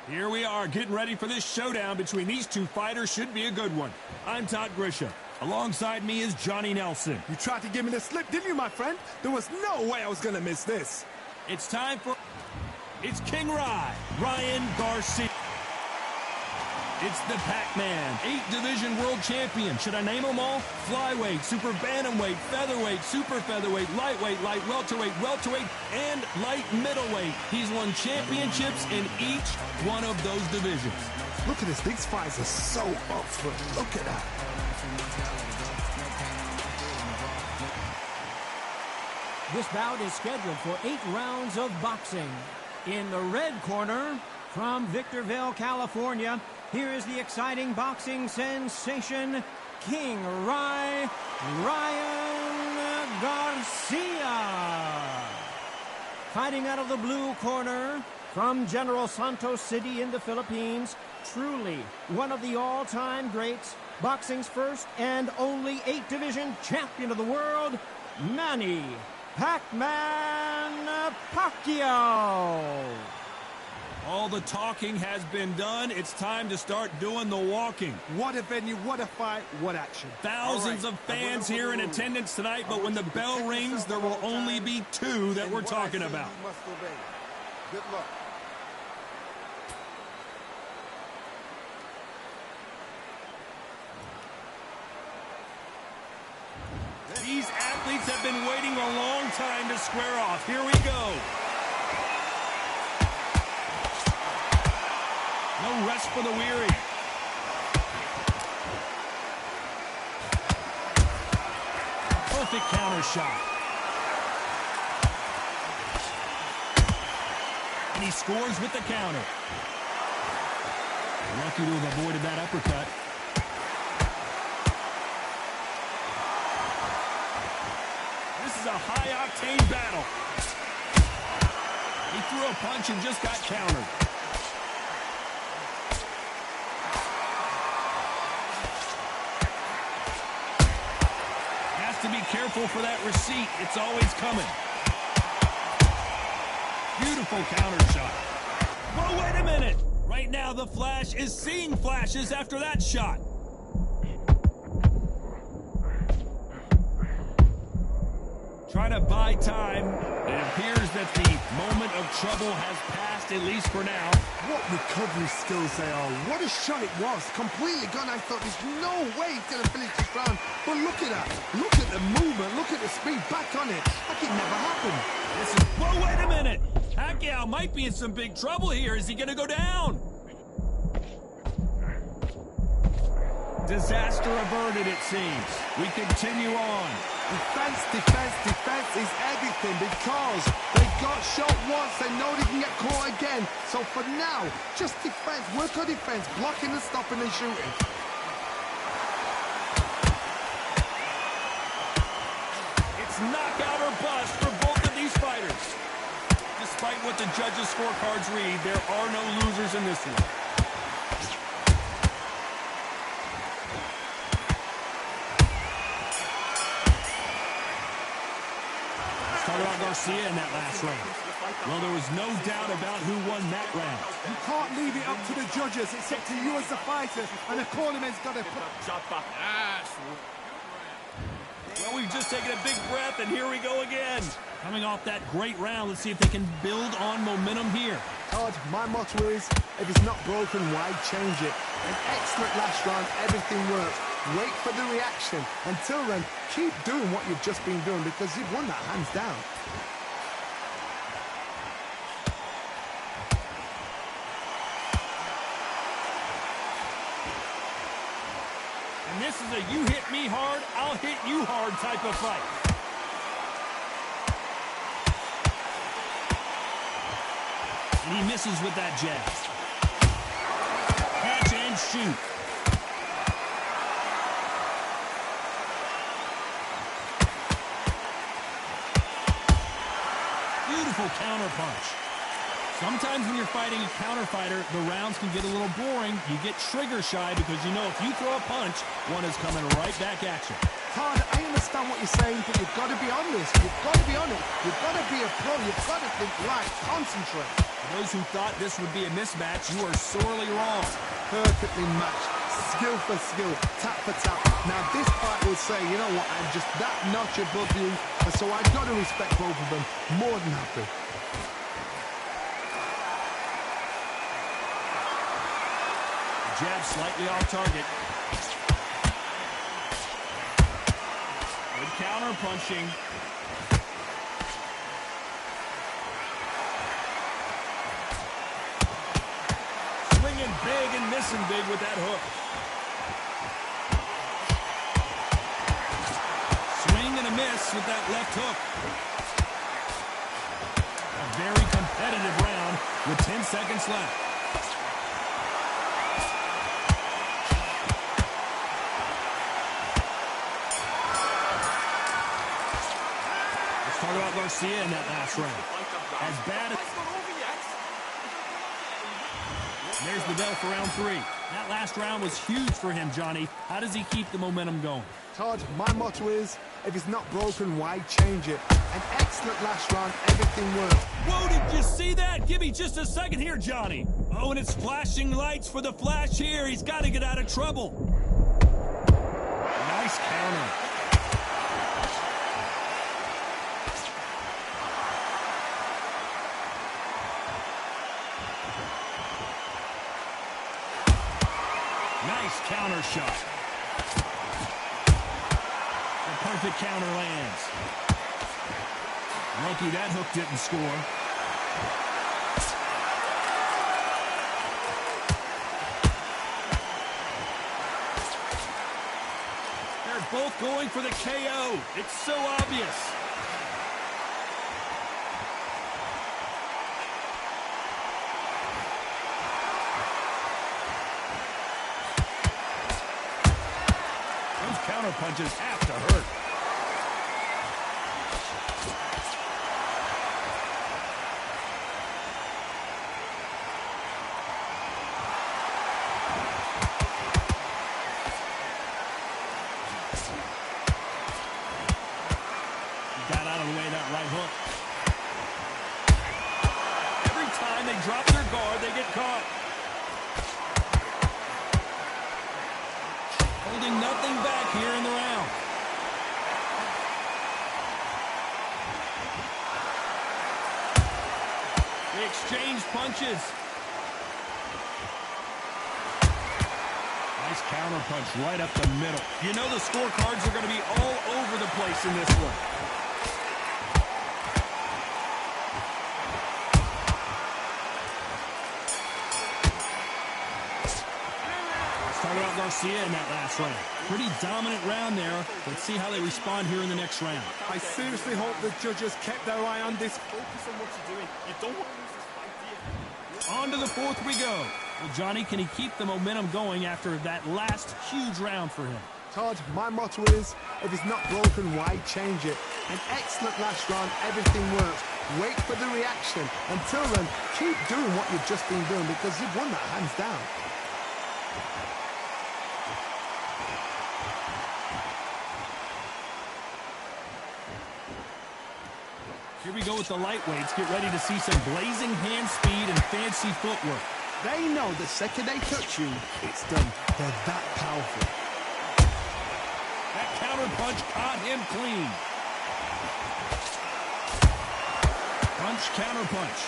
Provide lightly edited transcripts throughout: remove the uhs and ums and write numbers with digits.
Here we are, getting ready for this showdown between these two fighters. Should be a good one. I'm Todd Grisham. Alongside me is Johnny Nelson. You tried to give me the slip, didn't you, my friend? There was no way I was going to miss this. It's time for... It's King Ryan Garcia. It's the Pac-Man, 8-division world champion. Should I name them all? Flyweight, super bantamweight, featherweight, super featherweight, lightweight, light welterweight, and light middleweight. He's won championships in each one of those divisions. Look at this. These fights are so up for it. Look at that. This bout is scheduled for 8 rounds of boxing. In the red corner, from Victorville, California, here is the exciting boxing sensation, King Ryan Garcia. Fighting out of the blue corner, from General Santos City in the Philippines, truly one of the all-time greats, boxing's first and only 8-division champion of the world, Manny Pac-Man Pacquiao. All the talking has been done. It's time to start doing the walking. What a venue, what a fight, what action. Thousands of fans here in attendance tonight, but when the bell rings, there will only be 2 that we're talking about. Good luck. These athletes have been waiting a long time to square off. Here we go. No rest for the weary. Perfect counter shot. And he scores with the counter. Lucky to have avoided that uppercut. This is a high-octane battle. He threw a punch and just got countered. To be careful for that receipt. It's always coming. Beautiful counter shot. Whoa, wait a minute. Right now, the Flash is seeing flashes after that shot. Trying to buy time. It appears that the moment of trouble has passed, at least for now. What recovery skills they are. What a shot it was. Completely gone. I thought there's no way he's going to finish this round. But look at that. Look at the movement. Look at the speed. Back on it. Like it never happened. Whoa, wait a minute. Pacquiao might be in some big trouble here. Is he going to go down? Disaster averted, it seems. We continue on. Defense, defense, defense is everything because they got shot once. They know they can get caught again. So for now, just defense. Work on defense. Blocking and stopping and shooting. It's knockout or bust for both of these fighters. Despite what the judges' scorecards read, there are no losers in this one. Talk about Garcia in that last round. Well, there was no doubt about who won that round. You can't leave it up to the judges. It's up to you as the fighter, and the cornerman's got to put up. Well, we've just taken a big breath, and here we go again. Coming off that great round, let's see if they can build on momentum here. Todd, my motto is, if it's not broken, why change it? An excellent last round, everything worked. Wait for the reaction. Until then, keep doing what you've just been doing because you've won that hands down. And this is a you hit me hard, I'll hit you hard type of fight. And he misses with that jab. Catch and shoot. Beautiful counter punch. Sometimes when you're fighting a counter fighter, the rounds can get a little boring. You get trigger shy because you know if you throw a punch, one is coming right back at you. Todd, I understand what you're saying, but you've got to be on this. You've got to be on it. You've got to be a pro. You've got to think right. Concentrate. Those who thought this would be a mismatch, you are sorely wrong. Perfectly matched. Skill for skill, tap for tap. Now this fight will say, you know what, I'm just that notch above you, and so I've got to respect both of them. More than happy. Jab slightly off target. Good counter punching. Swinging big and missing big with that hook. Swing and a miss with that left hook. A very competitive round with 10 seconds left. Talk about Garcia in that last round. As bad as... There's the bell for round 3. That last round was huge for him, Johnny. How does he keep the momentum going? Todd, my motto is, if it's not broken, why change it? An excellent last round, everything worked. Whoa, did you see that? Give me just a second here, Johnny. Oh, and it's flashing lights for the flash here. He's got to get out of trouble. Nice counter. Nice counter shot. The perfect counter lands. Lucky that hook didn't score. They're both going for the KO. It's so obvious. Counter punches have to hurt. He got out of the way of that right hook. Every time they drop their guard, they get caught. Holding nothing back here in the round. They exchange punches. Nice counter punch right up the middle. You know the scorecards are going to be all over the place in this one. Talk about Garcia in that last round. Pretty dominant round there. Let's see how they respond here in the next round. I seriously hope the judges kept their eye on this. Focus on what you're doing. You don't want to lose this fight, do you? On to the 4th we go. Well, Johnny, can he keep the momentum going after that last huge round for him? Todd, my motto is, if it's not broken, why change it? An excellent last round, everything works. Wait for the reaction. Until then, keep doing what you've just been doing because you've won that hands down. Here we go with the lightweights. Get ready to see some blazing hand speed and fancy footwork. They know the second they touch you, it's done. They're that powerful. That counter punch caught him clean. Punch, counter punch.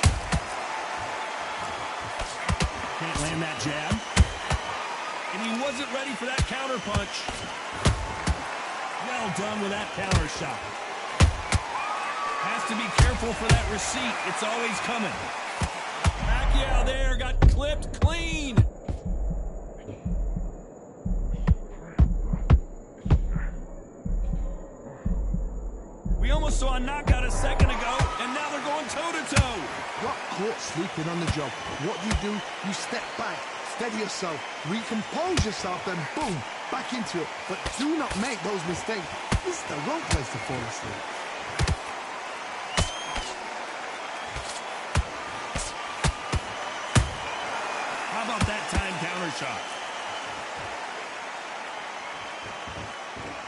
Can't land that jab. And he wasn't ready for that counter punch. Well done with that counter shot. Has to be careful for that receipt. It's always coming. Pacquiao there got clipped clean. We almost saw a knockout a second ago, and now they're going toe-to-toe. Got caught sleeping on the job. What do? You step back, steady yourself, recompose yourself, then boom, back into it. But do not make those mistakes. This is the wrong place to fall asleep. How about that time counter shot?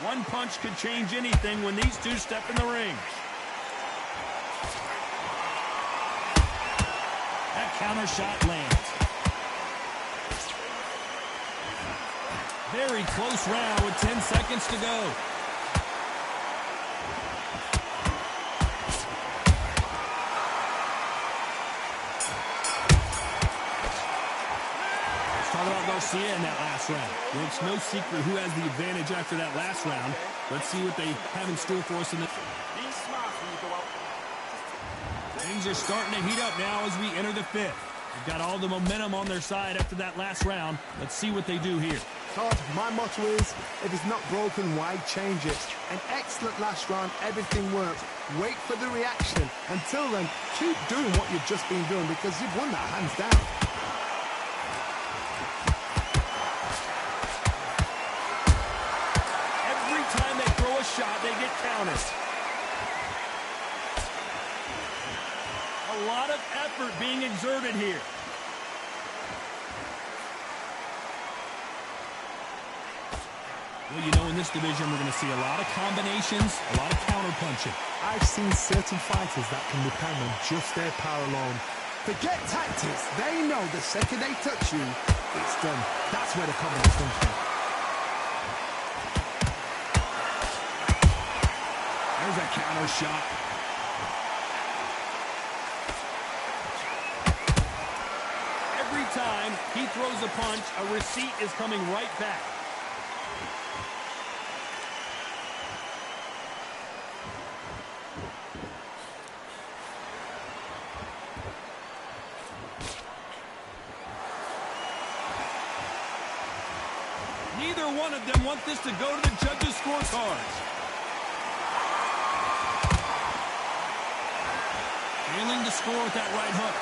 One punch could change anything when these two step in the ring. That counter shot lands. Very close round with 10 seconds to go. Talk about Garcia in that last round. Well, it's no secret who has the advantage after that last round. Let's see what they have in store for us in this. Be smart when you go out. Things are starting to heat up now as we enter the fifth. They've got all the momentum on their side after that last round. Let's see what they do here. Todd, my motto is, if it's not broken, why change it? An excellent last round, everything works. Wait for the reaction. Until then, keep doing what you've just been doing because you've won that hands down. Every time they throw a shot, they get counted. A lot of effort being exerted here. Well, you know, in this division, we're going to see a lot of combinations, a lot of counter-punching. I've seen certain fighters that can depend on just their power alone. Forget tactics. They know the second they touch you, it's done. That's where the confidence comes from. There's a counter shot. Every time he throws a punch, a receipt is coming right back. Neither one of them want this to go to the judges' scorecards. Failing to score with that right hook.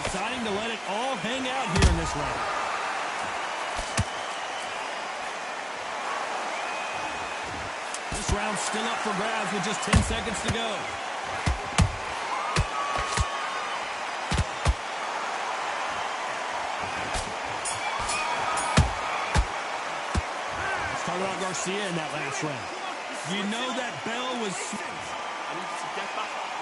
Deciding to let it all hang out here in this round. This round's still up for grabs with just 10 seconds to go. Let's talk about Garcia in that last round. You know that bell was... I need to get back up.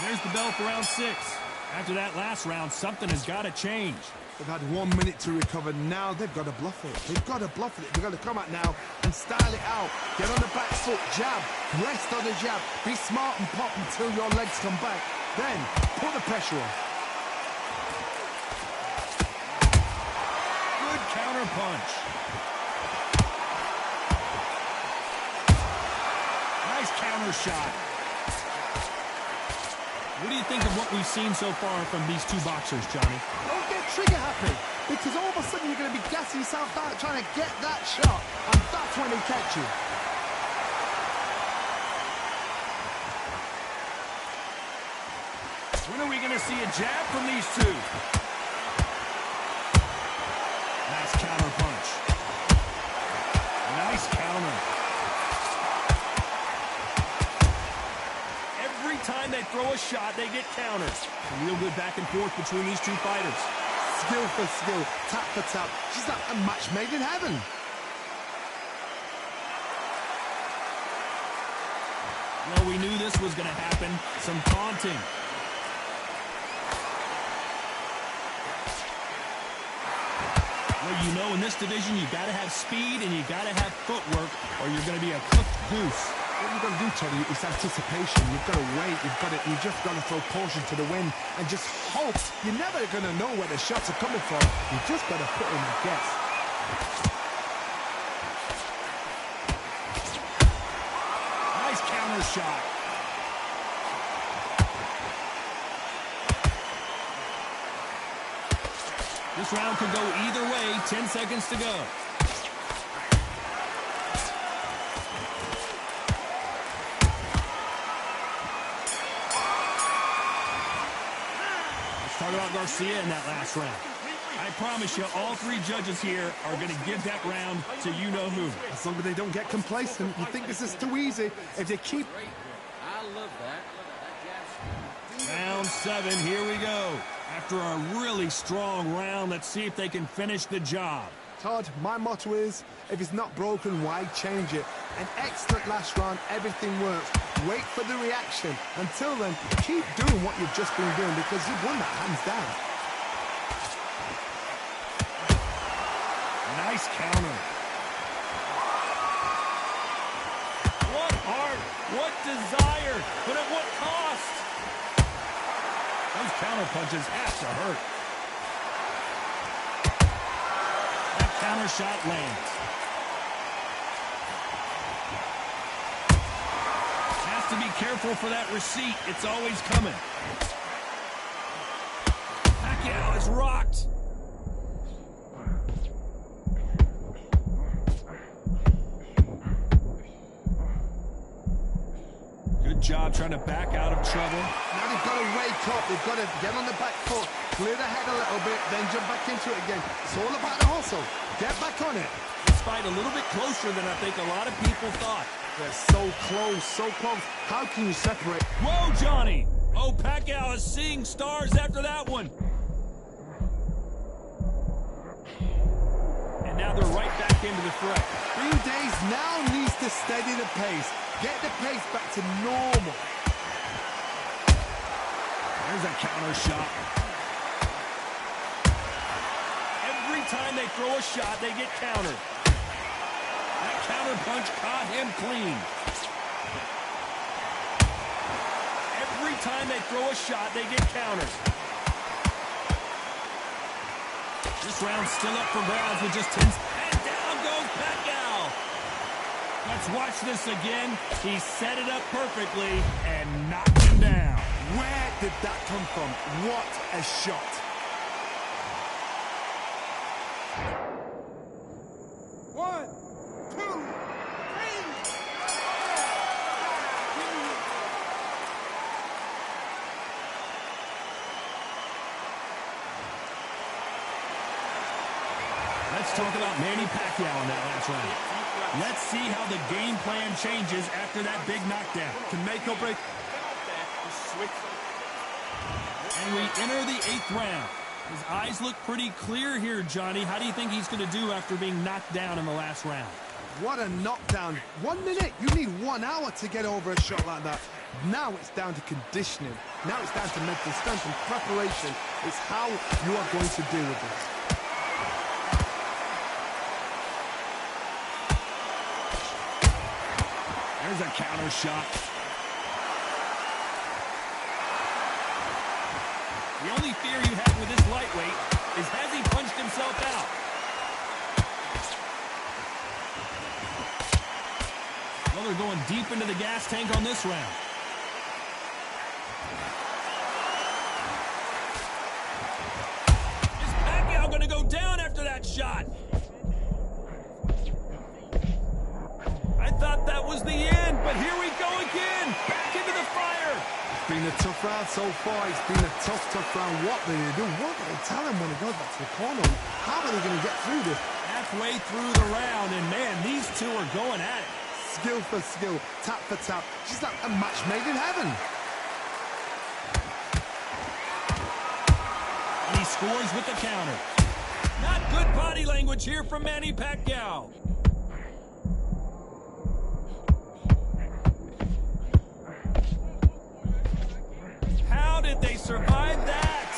There's the bell for round 6. After that last round, something has got to change. They've had 1 minute to recover. Now they've got to bluff it. They've got to bluff it. They've got to come out now and style it out. Get on the back foot, jab, rest on the jab. Be smart and pop until your legs come back. Then put the pressure on. Good counter punch. Nice counter shot. What do you think of what we've seen so far from these two boxers, Johnny? Don't get trigger happy, because all of a sudden you're going to be gassing yourself out trying to get that shot, and that's when they catch you. When are we going to see a jab from these two? Nice counter punch. Nice counter. Every time they throw a shot, they get counters. Some real good back and forth between these two fighters. Skill for skill, tap for tap. She's like a match made in heaven. Well, we knew this was going to happen. Some taunting. Well, you know, in this division, you got to have speed and you got to have footwork, or you're going to be a cooked goose. What you've got to do, Tony, is anticipation. You've got to wait. You just got to throw caution to the wind and just hope. You're never going to know where the shots are coming from. You just got to put in a guess. Nice counter shot. This round could go either way. 10 seconds to go. Talk about Garcia in that last round. I promise you, all three judges here are going to give that round to you-know-who. As long as they don't get complacent, you think this is too easy. If they keep... I love that. Round 7, here we go. After a really strong round, let's see if they can finish the job. Todd, my motto is, if it's not broken, why change it? An excellent last round, everything works. Wait for the reaction. Until then, keep doing what you've just been doing because you've won that hands down. Nice counter. What heart, what desire, but at what cost? Those counter punches have to hurt. That counter shot lands. Has to be careful for that receipt. It's always coming. Pacquiao is rocked. Good job trying to back out of trouble. Now they've got to wake up. They've got to get on the back foot, clear the head a little bit, then jump back into it again. It's all about the hustle. Get back on it. This fight a little bit closer than I think a lot of people thought. They're so close, so close. How can you separate? Whoa, Johnny! Oh, Pacquiao is seeing stars after that one. And now they're right back into the fray. Few days now needs to steady the pace. Get the pace back to normal. There's a counter shot. Every time they throw a shot, they get countered. That counter punch caught him clean. Every time they throw a shot, they get countered. This round's still up for grabs with just 10. And down goes Pacquiao. Let's watch this again. He set it up perfectly and knocked him down. Where did that come from? What a shot. One, two, three. Let's talk about Manny Pacquiao in that last round. Let's see how the game plan changes after that big knockdown. Can make or break. And we enter the 8th round. His eyes look pretty clear here, Johnny. How do you think he's going to do after being knocked down in the last round? What a knockdown. 1 minute. You need 1 hour to get over a shot like that. Now it's down to conditioning. Now it's down to mental strength and preparation. It's how you are going to deal with this. There's a counter shot. The only fear you have with this lightweight is has he punched himself out? Well, they're going deep into the gas tank on this round. Is Pacquiao going to go down after that shot? I thought that was the end, but here we go again. Back into the fire. It's been a tough round so far. It's been a tough round. What do they do? What do they tell him when he goes back to the corner? How are they going to get through this? Halfway through the round, and man, these two are going at it. Skill for skill, tap for tap. She's like a match made in heaven. And he scores with the counter. Not good body language here from Manny Pacquiao. How did they survive that?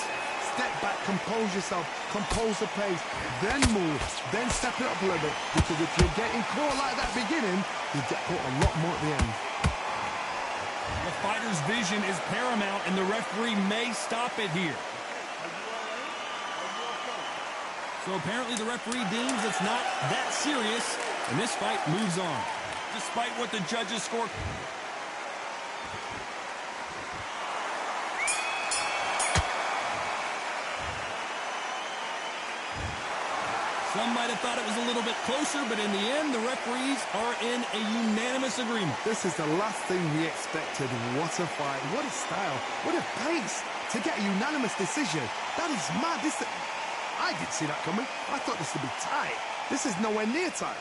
Step back, compose yourself, compose the pace, then move, then step it up a little bit. Because if you're getting caught like that beginning, you get caught a lot more at the end. The fighter's vision is paramount, and the referee may stop it here. So apparently the referee deems it's not that serious, and this fight moves on. Despite what the judges score. Some might have thought it was a little bit closer, but in the end, the referees are in a unanimous agreement. This is the last thing we expected. What a fight, what a style, what a pace to get a unanimous decision. That is mad. I didn't see that coming. I thought this would be tight. This is nowhere near tight.